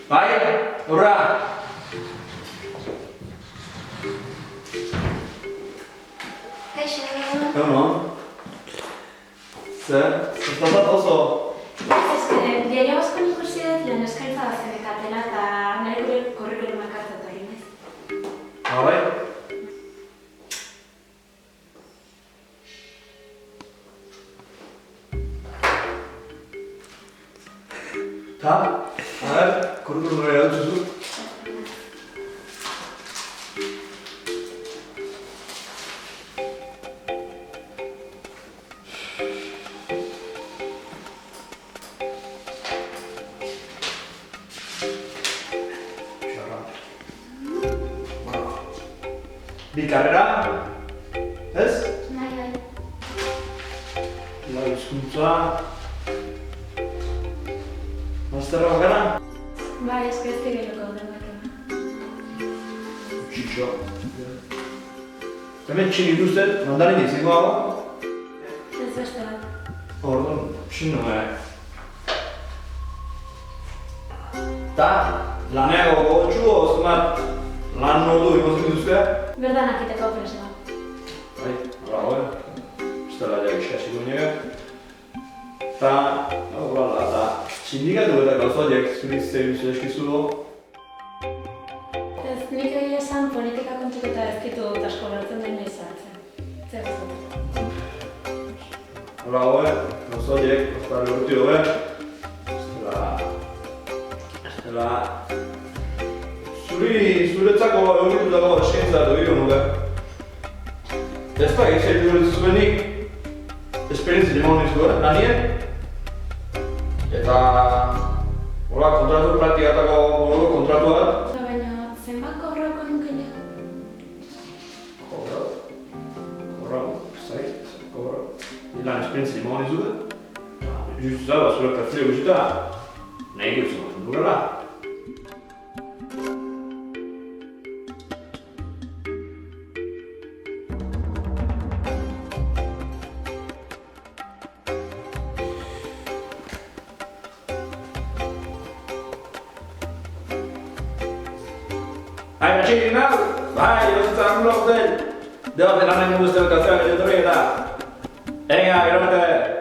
Bai, horra! Kaixo. Egun hon? Zer? Zertazat oso? Diario Baskon ikusi dut lehen eskaintza bat zenekatela eta nahi gure kurrikulumak hartzatu egin ez. Bai? Ta? A ber, kurrikulum nahi dut zuzu? Bi karrera, ez? Bai. Lau hizkuntza... Masterra bakana? Bai, eske ez direloko den bakena. Txitxo. Hemen txin ikusten, mandarin izango hau? Ez beste bat. Orduan, txino Ta, laneago gogotxu, ozumat lan modu imozen duzkea? Berdan akiteko presa. Bai, hola goe. Estela ja eskasi duenega. Ta, hola, eta sindikatu eta gauzoiek zuri zehizu eskizu du. Ez nik egia esan politika kontuk eta ez ditut asko bertzen den izartzen. Zer gauzatzen. Hola goe, gauzoiek, ostara lortu dobe. Estela... Zuretzako egitutako eskaintza dugu nuke. Ez da, egizaitu dut zuenik esperientzia eman nizu, lanien. Eta... Hola, kontratu praktikatako moduko kontratu bat. Baina, zenbat kobrauko nukene? Kobrau, kobrau. Lan esperientzia eman nizu dut. Justu zaba, zure perfile guztita, nahi guztita dugula. Hai, matxik nau! Bai, ozitzen blog den! Debat delanen guztien kazera gero eta... Venga, gero